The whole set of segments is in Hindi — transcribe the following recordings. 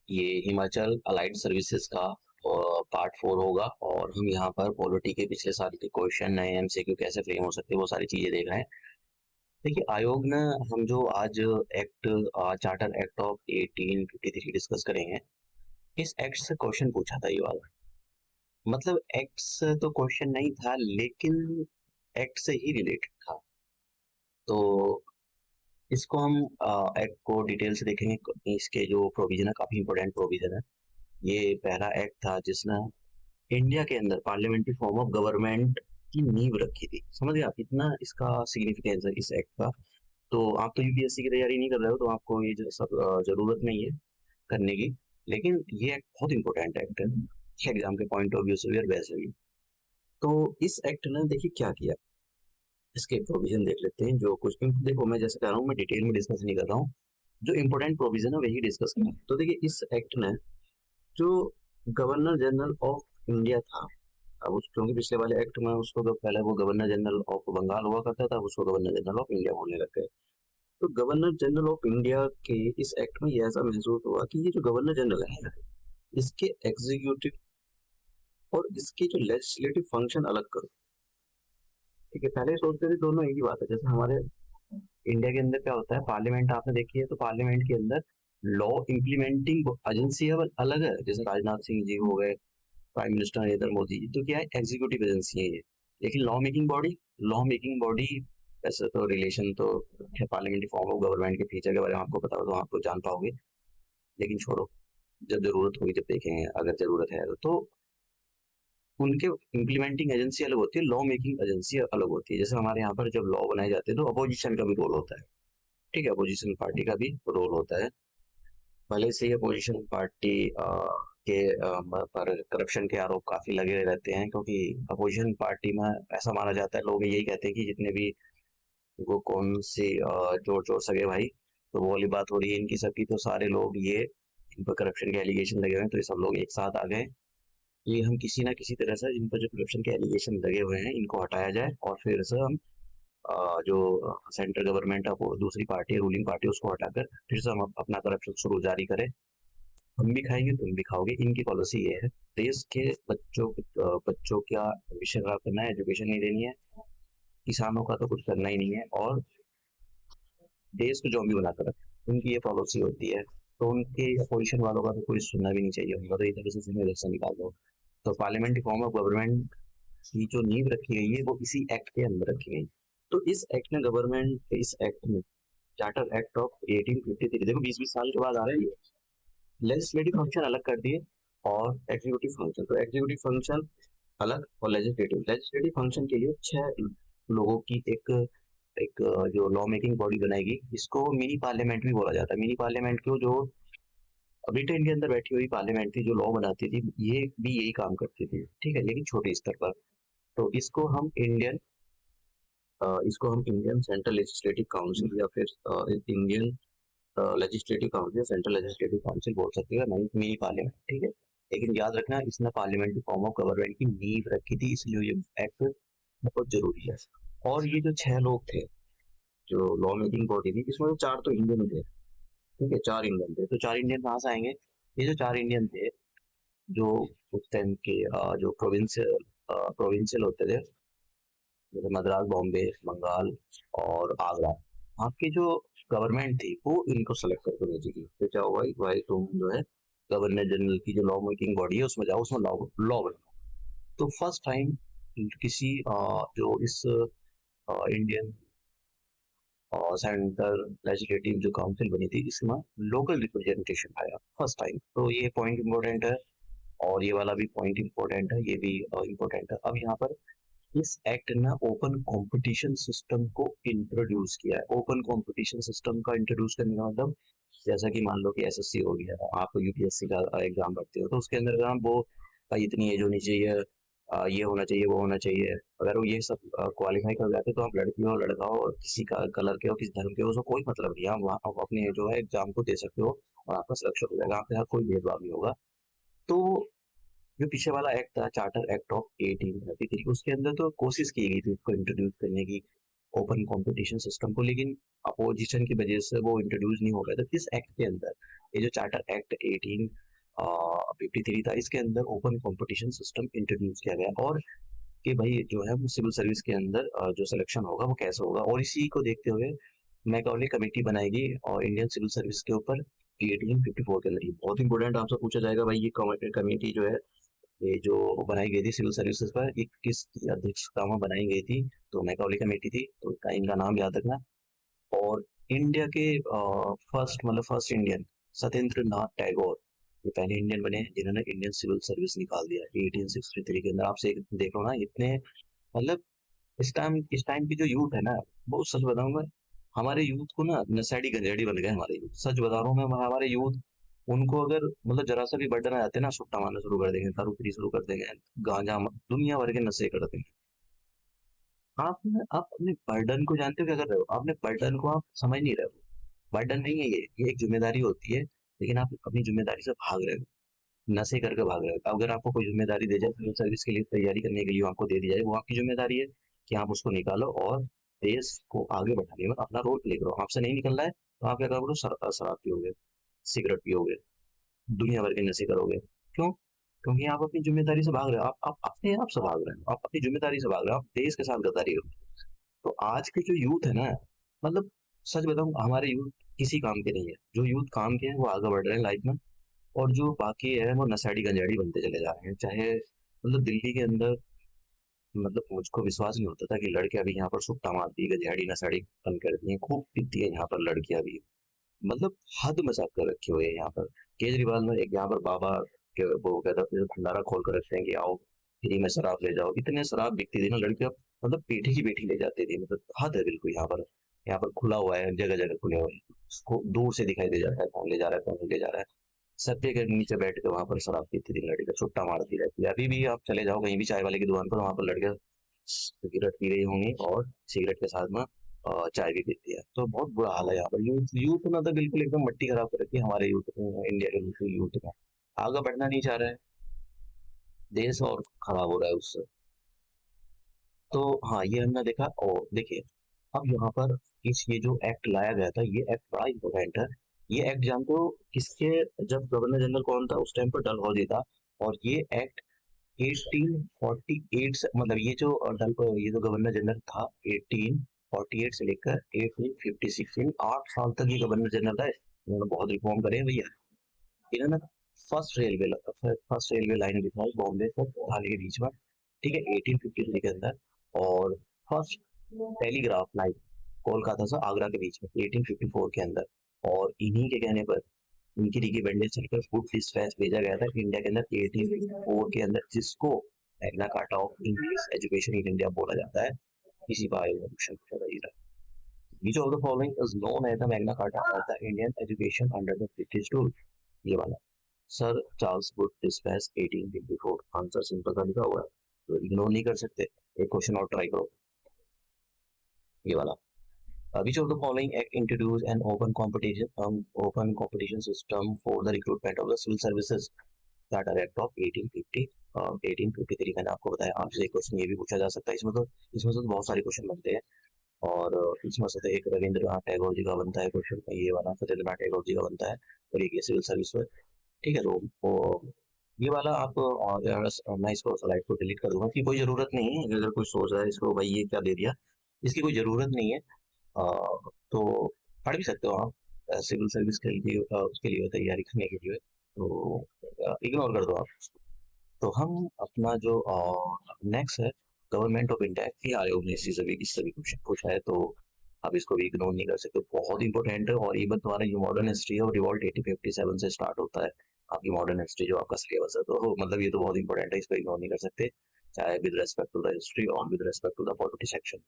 ये हिमाचल अलाइड सर्विसेज का पार्ट 4 होगा और हम यहाँ पर पॉलिटी के पिछले साल के क्वेश्चन नए एमसीक्यू कैसे फ्रेम हो सकते हैं वो सारी चीजें देख रहे हैं। देखिए आयोग ने हम जो आज act charter act of 1853 discuss करेंगे। इस एक्ट से क्वेश्चन पूछा था ये वाला। मतलब एक्ट से तो क्वेश्चन नहीं था लेकिन एक्ट से ही रिलेटेड था। तो इसको हम एक्ट को डिटेल से देखेंगे। इसके जो प्रोविजन है काफी इंपॉर्टेंट प्रोविजन है। ये पहला एक्ट था जिसने इंडिया के अंदर पार्लियामेंट्री फॉर्म ऑफ गवर्नमेंट की नींव रखी थी। समझ गए आप कितना इसका सिग्निफिकेंस है इस एक्ट का। तो आप तो यूपीएससी की तैयारी नहीं कर रहे हो तो आपको ये सब जरूरत नहीं है करने की। लेकिन ये एक्ट बहुत इंपॉर्टेंट एक्ट है एग्जाम के पॉइंट ऑफ व्यू से भी और वैसे भी। तो इस एक्ट ने देखिए क्या किया, इसके प्रोविजन देख लेते हैं। जो कुछ देखो मैं जैसे कह रहा हूँ मैं डिटेल में डिस्कस नहीं कर रहा हूँ, जो इंपॉर्टेंट प्रोविजन है वही डिस्कस करें। तो देखिए इस एक्ट ने जो गवर्नर जनरल ऑफ इंडिया था, अब उस क्योंकि पिछले वाले एक्ट में उसको तो पहले वो गवर्नर जनरल ऑफ बंगाल हुआ करता था, उसको गवर्नर जनरल ऑफ इंडिया बोलने लग गए। तो गवर्नर जनरल ऑफ इंडिया के इस एक्ट में ये ऐसा महसूस हुआ कि ये जो गवर्नर जनरल है इसके एग्जीक्यूटिव और इसके जो लेजिस्लेटिव फंक्शन अलग करो। ठीक है, पहले सोचते थे दोनों एक ही बात है। जैसे हमारे इंडिया के अंदर क्या होता है, पार्लियामेंट आपने देखी है तो पार्लियामेंट के अंदर लॉ इम्प्लीमेंटिंग एजेंसी अलग है। जैसे राजनाथ सिंह जी हो गए, प्राइम मिनिस्टर नरेंद्र मोदी जी, तो क्या है एग्जीक्यूटिव एजेंसी है ये। लेकिन लॉ मेकिंग बॉडी वैसे तो रिलेशन तो पार्लियामेंट्री फॉर्म ऑफ गवर्नमेंट के फीचर के बारे में आपको पता हो तो आपको जान पाओगे। लेकिन छोड़ो, जब जरूरत होगी जब देखेंगे, अगर जरूरत है तो उनके इम्प्लीमेंटिंग एजेंसी अलग होती है, लॉ मेकिंग एजेंसी अलग होती है। जैसे हमारे यहाँ पर जब लॉ बनाए जाते हैं तो अपोजिशन का भी रोल होता है। ठीक है, अपोजिशन पार्टी का भी रोल होता है। भले से ही अपोजिशन पार्टी के पर करप्शन के आरोप काफी लगे रहते हैं, क्योंकि अपोजिशन पार्टी में ऐसा माना जाता है, लोग यही कहते हैं कि जितने भी वो कौन से चोर चोर सगे भाई, तो वो वाली बात हो रही है इनकी सबकी। तो सारे लोग ये इन पर करप्शन के एलिगेशन लगे हुए हैं तो ये सब लोग एक साथ आ गए। ये हम किसी ना किसी तरह से इन पर जो करप्शन के एलिगेशन लगे हुए हैं इनको हटाया जाए और फिर से हम जो सेंट्रल गवर्नमेंट है वो दूसरी पार्टी रूलिंग पार्टी उसको हटाकर फिर से हम अपना करप्शन शुरू जारी करें। हम भी खाएंगे तुम भी खाओगे, इनकी पॉलिसी ये है। देश के बच्चों का भविष्य खराब करना है, एजुकेशन नहीं देनी है, किसानों का तो कुछ करना ही नहीं है, और देश को जोम्बी बनाकर रखना, उनकी ये पॉलिसी होती है। तो उनके अपोजिशन वालों का तो कोई सुनना भी नहीं चाहिए उनका, तो इधर से इलेक्शन निकाल दो। तो पार्लियामेंट्री फॉर्म ऑफ गवर्नमेंट की जो नींव रखी गई है वो इसी एक्ट के अंदर रखी गई। तो इस एक्ट ने गवर्नमेंट इस एक्ट में चार्टर एक्ट ऑफ 1853, देखो 20-20 साल के बाद आ रहे हैं, लेजिस्लेटिव फंक्शन अलग कर दिए और एग्जीक्यूटिव फंक्शन। तो एग्जीक्यूटिव फंक्शन अलग और लेजिस्लेटिव फंक्शन के लिए 6 लोगों की एक एक जो लॉ मेकिंग बॉडी बनाएगी। इसको मिनी पार्लियामेंट भी बोला जाता है। मिनी पार्लियामेंट को जो ब्रिटेन के अंदर बैठी हुई पार्लियामेंट थी जो लॉ बनाती थी, ये भी यही काम करती थी। ठीक है, लेकिन छोटे स्तर पर। तो इसको हम इंडियन सेंट्रल लेजिस्लेटिव काउंसिल या फिर Indian legislative council, central legislative council बोल सकते हैं, नहीं मिनी पार्लियामेंट। ठीक है, लेकिन याद रखना इसने पार्लियामेंट्री फॉर्म ऑफ गवर्नमेंट की नींव रखी थी, इसलिए ये एक्ट बहुत जरूरी है। और ये जो 6 लोग थे जो लॉ मेकिंग बॉडी थी, इसमें तो 4 तो इंडियन थे। ठीक है, 4 इंडियन थे। तो 4 इंडियन कहाँ से आएंगे? ये जो 4 इंडियन थे जो उस टाइम के जो प्रोविंशियल होते थे, जैसे मद्रास, बॉम्बे, बंगाल और आगरा, आपकी जो गवर्नमेंट थी वो इनको सेलेक्ट करके भेजेगी। तो क्या हुआ भाई तुम जो है गवर्नर जनरल की जो लॉ मेकिंग बॉडी है उसमें जाओ, उसमें लॉ लॉ बनाओ। तो फर्स्ट टाइम किसी जो इस इंडियन सेंट्रल लेजिस्लेटिव जो काउंसिल बनी थी इसमें लोकल रिप्रेजेंटेशन आया फर्स्ट टाइम। तो ये पॉइंट इंपॉर्टेंट है और ये वाला भी पॉइंट इंपॉर्टेंट है, ये भी इंपॉर्टेंट है। अब यहाँ पर इस एक्ट ने ओपन कंपटीशन सिस्टम को इंट्रोड्यूस किया है। ओपन कंपटीशन सिस्टम का इंट्रोड्यूस करने का मतलब जैसा कि मान लो कि एसएससी हो गया, आप यूपीएससी का एग्जाम भरते हो तो उसके अंदर अगर वो इतनी एज होनी चाहिए, ये होना चाहिए वो होना चाहिए, अगर वो ये सब क्वालिफाई कर जाते तो आप लड़की हो लड़का हो और किसी का कलर के हो किसी धर्म के हो, उसको कोई मतलब नहीं है, आप वहाँ आप अपने जो है एग्जाम को दे सकते हो और आपका सिलेक्शन हो जाएगा, आपके साथ कोई भेदभाव नहीं होगा। तो जो पीछे वाला एक्ट था चार्टर एक्ट ऑफ 1833, उसके अंदर तो कोशिश की गई थी उसको इंट्रोड्यूस करने की, ओपन कंपटीशन सिस्टम को, लेकिन अपोजिशन की वजह से वो इंट्रोड्यूस नहीं हो गया था इस एक्ट के अंदर। ये जो चार्टर एक्ट 1853 था, इसके अंदर ओपन कंपटीशन सिस्टम इंट्रोड्यूस किया गया, और कि भाई जो है सिविल सर्विस के अंदर जो सिलेक्शन होगा वो कैसे होगा, और इसी को देखते हुए मैकॉले कमेटी बनाएगी और इंडियन सिविल सर्विस के ऊपर 1854 के अंदर। ये बहुत इंपॉर्टेंट आपसे पूछा जाएगा भाई, ये कमेटी जो है, ये जो बनाई गई थी सिविल सर्विसेज पर, ये किसकी अध्यक्षता में बनाई गई थी? तो मैकॉले कमेटी थी, तो इनका नाम याद रखना। और इंडिया के फर्स्ट इंडियन सत्येंद्र नाथ टैगोर, ये पहले इंडियन बने हैं जिन्होंने इंडियन सिविल सर्विस निकाल दिया 1863 के अंदर। आपसे देख लो ना, इतने मतलब इस टाइम की जो यूथ है ना, बहुत सच बताऊंगा, हमारे यूथ को ना नशेड़ी गंजेड़ी बन गए हमारे यूथ, सच बता रहा हूँ मैं। हमारे यूथ, उनको अगर मतलब जरा सा भी बर्डन आ जाते हैं ना, सुट्टा मारना शुरू कर देंगे, दारू पीनी शुरू कर देंगे, गांजा दुनिया भर के नशे कर देंगे। आप अपने बर्डन को जानते हो क्या कर रहे हो? आपने बर्डन को आप समझ नहीं रहे हो। बर्डन नहीं है ये एक जिम्मेदारी होती है, लेकिन आप अपनी जिम्मेदारी से भाग रहे हो, नशे करके भाग रहे हो। अगर आपको कोई जिम्मेदारी दे जाए, सिविल सर्विस के लिए तैयारी करने के लिए आपको दे दी जाए, वो आपकी जिम्मेदारी है कि आप उसको निकालो और देश को आगे बढ़ाने में अपना रोल प्ले करो। आपसे नहीं निकल रहा है तो आप क्या करोगे? शराब पियोगे, सिगरेट पियोगे, दुनिया भर के नशे करोगे। क्यों? क्योंकि आप अपनी जिम्मेदारी से भाग रहे हो, आप अपने आप से भाग रहे हो, आप अपनी जिम्मेदारी से भाग रहे हो, आप देश के साथ गद्दारी करो। तो आज के जो यूथ है ना, मतलब सच बताऊं, हमारे यूथ किसी काम के नहीं है। जो यूथ काम के हैं वो आगे बढ़ रहे हैं लाइफ में, और जो बाकी है वो नशेड़ी गंजेड़ी बनते चले जा रहे हैं। चाहे मतलब दिल्ली के अंदर, मतलब मुझको विश्वास नहीं होता था कि लड़कियां भी यहाँ पर सुट्टा मारती है, गंजेड़ी नशेड़ी बन करती हैं, खूब पीती है यहाँ पर लड़कियां भी। मतलब हद मजाक कर रखी हुई है यहाँ पर। केजरीवाल में एक यहाँ पर बाबा के वो कहता है भंडारा खोल कर रखते हैं कि आओ फ्री में शराब ले जाओ। इतने शराब बिकती थी ना, लड़कियां मतलब पेटी की बेटी ले जाती थी। मतलब हद है बिल्कुल यहाँ पर। यहाँ पर खुला हुआ है, जगह जगह खुले हुए हैं, उसको दूर से दिखाई दे जाता है कौन ले जा रहा है, कौन नहीं ले जा रहा है। सत्य के नीचे बैठ के वहां पर शराब पीती थी लड़कियां, छुट्टा मारती रहती है। अभी भी आप चले जाओ कहीं भी चाय वाले की दुकान पर, वहां पर लड़कियां सिगरेट पी रही होंगी और सिगरेट के साथ में चाय भी पीती है। तो बहुत बुरा हाल है यहाँ पर। यूथ यूथ ना तो बिल्कुल एकदम मट्टी खराब कर रखी है हमारे यूथ को, इंडिया के बिल्कुल यूथ का आगे बढ़ना नहीं चाह रहा है, देश और खराब हो रहा है उससे। तो हाँ, ये हमने देखा। और देखिए, अब यहाँ पर ये जो एक्ट लाया गया था, ये एक्ट बड़ा इंपॉर्टेंट है। ये एक्ट जानते हो किसके? जब गवर्नर जनरल कौन था उस टाइम पर? डलहौजी था। और ये एक्ट 1848 से, मतलब ये जो गवर्नर जनरल था 1848 से लेकर 1856, इन 8 साल तक ये गवर्नर जनरल था। इन्होंने बहुत रिफॉर्म करे हैं भैया। इन्होंने फर्स्ट रेलवे लाइन बिछाई बॉम्बे से दिल्ली के बीच में, ठीक है, 1853 के अंदर। और फर्स्ट टेलीग्राफ लाइन कोलकाता से आगरा के बीच में 1854 के अंदर। और इन्हीं के कहने पर, उनकी रिकमेंडेशन पर फूड डिस्पैच भेजा गया था इंडिया के अंदर 1854 के अंदर, जिसको Magna carta of English education in India बोला जाता है। इसी का क्वेश्चन पूछा था इधर। Which of the following is known as the Magna Carta of the Indian education under the British rule? ये वाला sir Charles Wood dispatch 1854। Answer simple सा लिखा हुआ है, तो इग्नोर नहीं कर सकते। एक क्वेश्चन और ट्राई करो, ये वाला। Which of the following act introduced an open competition system for the recruitment of the civil services? Charter act of 1850 1853 मैंने आपको बताया। आपसे एक क्वेश्चन ये भी पूछा जा सकता है। इसमें तो बहुत सारे क्वेश्चन बनते हैं, और इसमें से तो एक रविंद्रनाथ टैगोर जी का बनता है क्वेश्चन, ये वाला सत्येंद्रनाथ टैगोर जी का बनता है, और एक ये सिविल सर्विस में। ठीक है, तो ये वाला आप मैं इसको स्लाइड को डिलीट कर दूंगा कि कोई जरूरत नहीं है। अगर कोई सोच रहा है इसको भाई ये क्या दे दिया, इसकी कोई जरूरत नहीं है। तो पढ़ भी सकते हो आप, सिविल सर्विस के लिए उसके लिए तैयारी करने के लिए, तो इग्नोर कर दो आप उसको। तो हम अपना जो नेक्स्ट है, गवर्नमेंट ऑफ इंडिया के आयोग ने इससे भी क्वेश्चन पूछा है, तो आप इसको भी इग्नोर नहीं कर सकते, बहुत इंपॉर्टेंट है। और इवन तुम्हारा जो मॉडर्न हिस्ट्री है वो रिवॉल्ट 1857 से स्टार्ट होता है। आपकी मॉडर्न हिस्ट्री जो आपका सिलेबस है, तो मतलब ये तो बहुत इंपॉर्टेंट है, इसको इग्नोर नहीं कर सकते, चाहे with respect to the history और with respect to the polity section.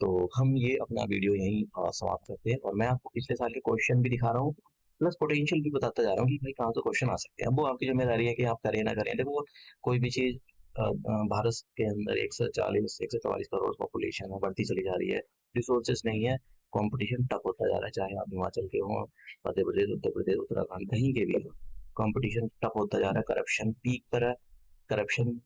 तो हम ये अपना वीडियो यहीं समाप्त करते हैं, और मैं आपको पिछले साल के क्वेश्चन भी दिखा रहा हूँ, प्लस पोटेंशियल भी बताता जा रहा हूँ कि भाई कहाँ से क्वेश्चन आ सकते हैं। अब वो आपकी जिम्मेदारी है कि आप करें ना करें। देखो, कोई भी चीज भारत के अंदर 144 करोड़ पॉपुलेशन है, बढ़ती चली जा रही है, रिसोर्सेज नहीं है, कंपटीशन टफ होता जा रहा है। चाहे आप हिमाचल के हो, मध्य प्रदेश, उत्तर प्रदेश, उत्तराखंड, कहीं के भी हो, कंपटीशन टफ होता जा रहा है, करप्शन पीक पर है। करप्शन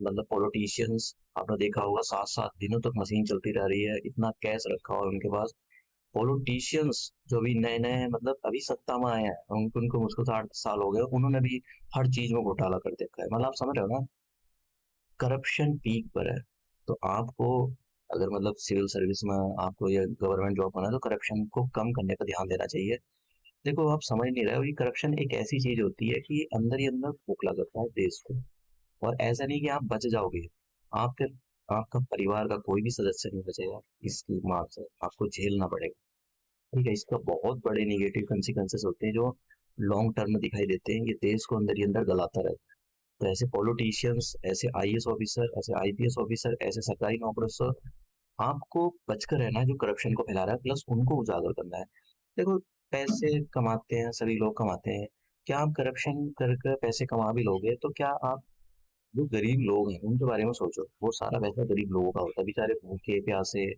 मतलब पॉलिटिशियंस, आपने देखा होगा 7-7 दिनों तक मशीन चलती रह रही है, इतना कैश रखा हुआ है उनके पास, पॉलिटिशियंस जो भी नए-नए मतलब अभी सत्ता में आए हैं, उनको मुझको तो 8 साल हो गए, उन्होंने भी हर चीज़ में घोटाला कर देखा है। मतलब आप समझ रहे हो ना, करप्शन पीक पर है। तो आपको अगर मतलब सिविल सर्विस में आपको या गवर्नमेंट जॉब करना है, तो करप्शन को कम करने पे ध्यान देना चाहिए। देखो, आप समझ नहीं रहे हो, ये करप्शन एक ऐसी चीज़ होती है कि अंदर ही अंदर खोखला करता है देश को। और ऐसा नहीं कि आप बच जाओगे, आप फिर आपका परिवार का कोई भी सदस्य नहीं बचेगा इसकी मार से, आपको झेलना पड़ेगा। ठीक है, इसका बहुत बड़े नेगेटिव कॉन्सिक्वेंसेस होते हैं जो लॉन्ग टर्म में दिखाई देते हैं, ये देश को अंदर ही अंदर गलाता रहता है। तो ऐसे पॉलिटिशियंस, ऐसे आईएएस ऑफिसर, ऐसे आईपीएस ऑफिसर, ऐसे सरकारी नौकरों से आपको बचकर रहना है जो करप्शन को फैला रहा है, प्लस उनको उजागर करना है। देखो, पैसे कमाते हैं, सभी लोग कमाते हैं। क्या आप करप्शन करके पैसे कमा भी लोगे, तो क्या आप जो गरीब लोग हैं उनके बारे में सोचो, वो सारा पैसा गरीब लोगों का होता है, बेचारे भूखे प्यासे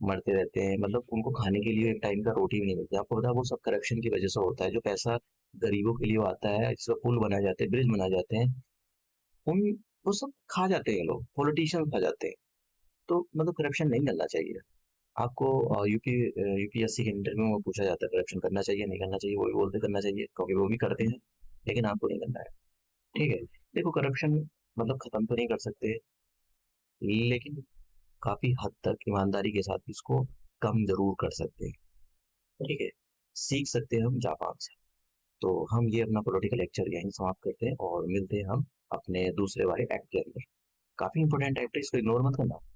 मरते रहते हैं, मतलब उनको खाने के लिए एक टाइम का रोटी भी नहीं मिलती। आपको पता है वो सब करप्शन की वजह से होता है। जो पैसा गरीबों के लिए आता है, जिससे पुल बनाए जाते हैं, ब्रिज बनाए जाते हैं, उन वो सब खा जाते हैं, लोग पॉलिटिशियन खा जाते हैं। तो मतलब करप्शन नहीं करना चाहिए। आपको यूपीएससी के इंटरव्यू में पूछा जाता है करप्शन करना चाहिए नहीं करना चाहिए, वो भी बोलते करना चाहिए क्योंकि वो भी करते हैं, लेकिन आपको नहीं करना है। ठीक है, देखो करप्शन मतलब खत्म तो नहीं कर सकते, लेकिन काफी हद तक ईमानदारी के साथ इसको कम जरूर कर सकते हैं। ठीक है, सीख सकते हैं हम जापान से। तो हम ये अपना पॉलिटिकल लेक्चर यहीं समाप्त करते हैं और मिलते हैं हम अपने दूसरे वाले एक्ट के अंदर। काफी इंपॉर्टेंट एक्ट है, इसको इग्नोर मत करना।